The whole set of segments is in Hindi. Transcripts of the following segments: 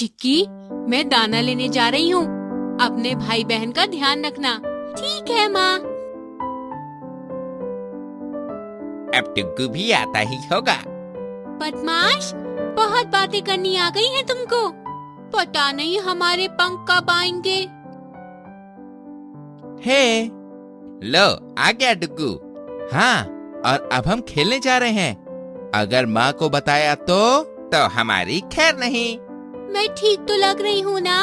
चिक्की, मैं दाना लेने जा रही हूँ। अपने भाई बहन का ध्यान रखना। ठीक है माँ। अब टुक्कू भी आता ही होगा। बदमाश, बहुत बातें करनी आ गई है तुमको। पता नहीं हमारे पंख कब आएंगे। हे, लो आ गया टुक्कू। हाँ, और अब हम खेलने जा रहे हैं। अगर माँ को बताया तो हमारी खैर नहीं। मैं ठीक तो लग रही हूँ ना?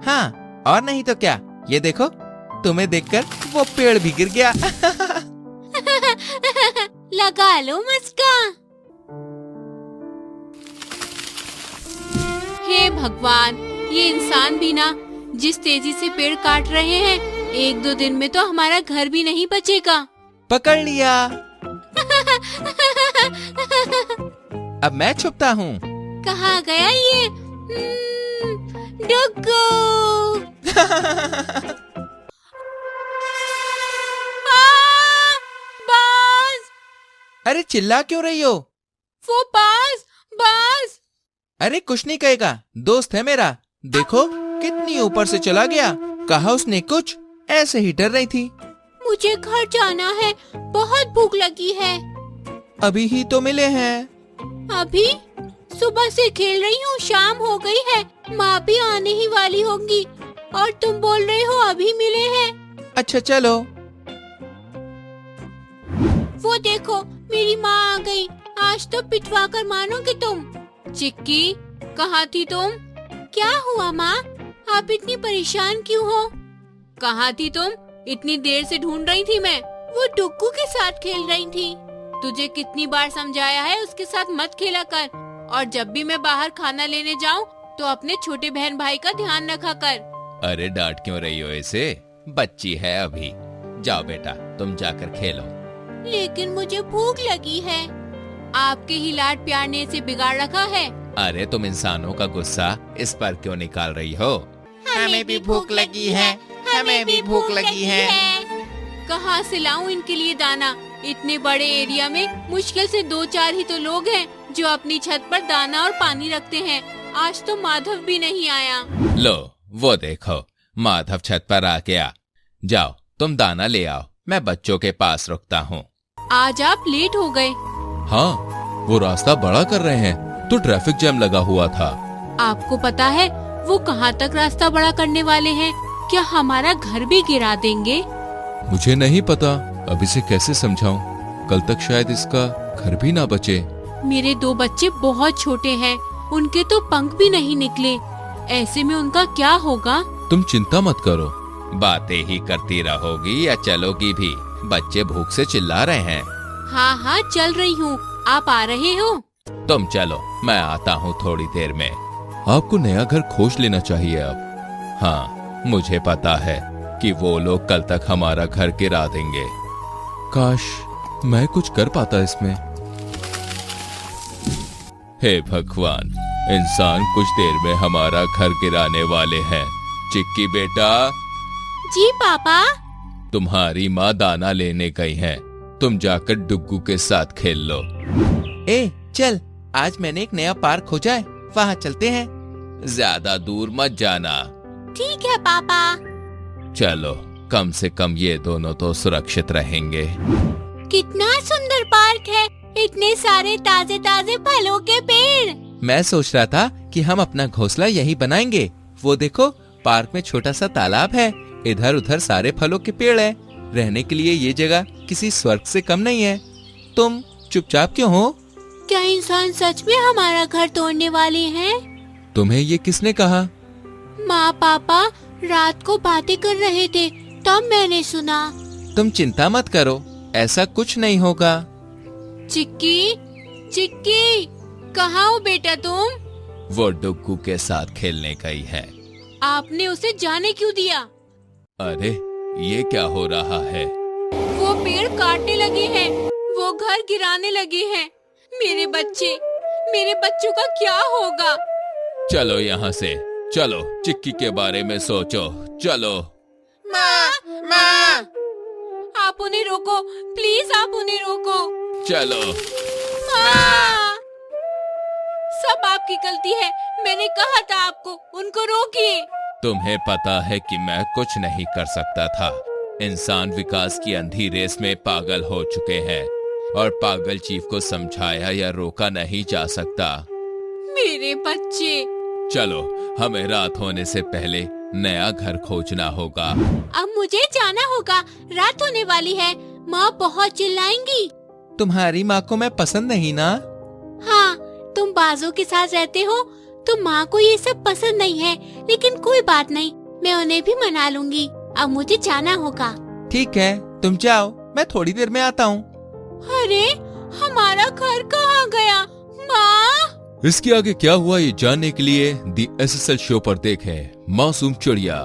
हाँ, और नहीं तो क्या। ये देखो, तुम्हें देखकर वो पेड़ भी गिर गया। लगा लो मस्का। हे भगवान, ये इंसान भी ना जिस तेजी से पेड़ काट रहे हैं, 1-2 दिन में तो हमारा घर भी नहीं बचेगा। पकड़ लिया। अब मैं छुपता हूँ। कहाँ गया ये? डुग्गू। बाज! अरे चिल्ला क्यों रही हो? वो बाज! बाज! अरे कुछ नहीं कहेगा, दोस्त है मेरा। देखो कितनी ऊपर से चला गया। कहा उसने कुछ, ऐसे ही डर रही थी। मुझे घर जाना है, बहुत भूख लगी है। अभी ही तो मिले हैं। अभी? सुबह से खेल रही हूँ, शाम हो गई है। माँ भी आने ही वाली होंगी और तुम बोल रहे हो अभी मिले हैं। अच्छा चलो। वो देखो, मेरी माँ आ गई। आज तो पिटवा कर मानोगे तुम। चिक्की, कहाँ थी तुम? क्या हुआ माँ? आप इतनी परेशान क्यों हो? कहाँ थी तुम? इतनी देर से ढूंढ रही थी मैं। वो डुग्गू के साथ खेल रही थी। तुझे कितनी बार समझाया है उसके साथ मत खेला कर। और जब भी मैं बाहर खाना लेने जाऊँ तो अपने छोटे बहन भाई का ध्यान रखा कर। अरे डांट क्यों रही हो इसे? बच्ची है अभी। जाओ बेटा, तुम जाकर खेलो। लेकिन मुझे भूख लगी है। आपके ही लाड प्यार ने इसे बिगाड़ रखा है। अरे तुम इंसानों का गुस्सा इस पर क्यों निकाल रही हो? हमें भी भूख लगी है, हमें भी भूख लगी है। कहाँ से लाऊं इनके लिए दाना? इतने बड़े एरिया में मुश्किल से 2-4 ही तो लोग हैं जो अपनी छत पर दाना और पानी रखते हैं। आज तो माधव भी नहीं आया। लो वो देखो, माधव छत पर आ गया। जाओ तुम दाना ले आओ, मैं बच्चों के पास रुकता हूँ। आज आप लेट हो गए। हाँ, वो रास्ता बड़ा कर रहे हैं तो ट्रैफिक जैम लगा हुआ था। आपको पता है वो कहाँ तक रास्ता बड़ा करने वाले हैं? क्या हमारा घर भी गिरा देंगे? मुझे नहीं पता, अभी से कैसे समझाऊं? कल तक शायद इसका घर भी ना बचे। मेरे 2 बच्चे बहुत छोटे हैं, उनके तो पंख भी नहीं निकले। ऐसे में उनका क्या होगा? तुम चिंता मत करो। बातें ही करती रहोगी या चलोगी भी? बच्चे भूख से चिल्ला रहे हैं। हाँ हाँ, चल रही हूँ। आप आ रहे हो? तुम चलो, मैं आता हूँ थोड़ी देर में। आपको नया घर खोज लेना चाहिए अब। हाँ, मुझे पता है कि वो लोग कल तक हमारा घर गिरा देंगे। काश मैं कुछ कर पाता इसमें। हे भगवान, इंसान कुछ देर में हमारा घर गिराने वाले हैं। चिक्की बेटा। जी पापा। तुम्हारी माँ दाना लेने गई हैं। तुम जाकर डुग्गू के साथ खेल लो। ए चल, आज मैंने एक नया पार्क खोजा है, वहाँ चलते हैं। ज्यादा दूर मत जाना। ठीक है पापा। चलो, कम से कम ये दोनों तो सुरक्षित रहेंगे। कितना सुंदर पार्क है, इतने सारे ताजे ताजे फलों के पेड़। मैं सोच रहा था कि हम अपना घोंसला यही बनाएंगे। वो देखो, पार्क में छोटा सा तालाब है, इधर उधर सारे फलों के पेड़ हैं। रहने के लिए ये जगह किसी स्वर्ग से कम नहीं है। तुम चुपचाप क्यों हो? क्या इंसान सच में हमारा घर तोड़ने वाले हैं? तुम्हें ये किसने कहा? माँ पापा रात को बातें कर रहे थे, तब मैंने सुना। तुम चिंता मत करो, ऐसा कुछ नहीं होगा। चिक्की, चिक्की, कहाँ हो बेटा तुम? वो डुग्गू के साथ खेलने गई है। आपने उसे जाने क्यों दिया? अरे ये क्या हो रहा है? वो पेड़ काटने लगे हैं, वो घर गिराने लगे हैं। मेरे बच्चों का क्या होगा? चलो यहाँ से, चलो चिक्की के बारे में सोचो, चलो। माँ, माँ, आप उन्हें रोको, प्लीज आप उन्हें रोको। चलो। माँ, सब आपके आपकी गलती है। मैंने कहा था आपको, उनको रोकिए। तुम्हें पता है कि मैं कुछ नहीं कर सकता था। इंसान विकास की अंधी रेस में पागल हो चुके हैं और पागल चीफ को समझाया या रोका नहीं जा सकता। मेरे बच्चे। चलो, हमें रात होने से पहले नया घर खोजना होगा। अब मुझे जाना होगा, रात होने वाली है। माँ बहुत चिल्लाएंगी। तुम्हारी माँ को मैं पसंद नहीं ना? हाँ, तुम बाजों के साथ रहते हो तो माँ को ये सब पसंद नहीं है, लेकिन कोई बात नहीं, मैं उन्हें भी मना लूंगी। अब मुझे जाना होगा। ठीक है, तुम जाओ, मैं थोड़ी देर में आता हूँ। अरे, हमारा घर कहाँ गया? माँ। इसके आगे क्या हुआ ये जानने के लिए दी एसएसएल शो पर देखें मासूम चिड़िया।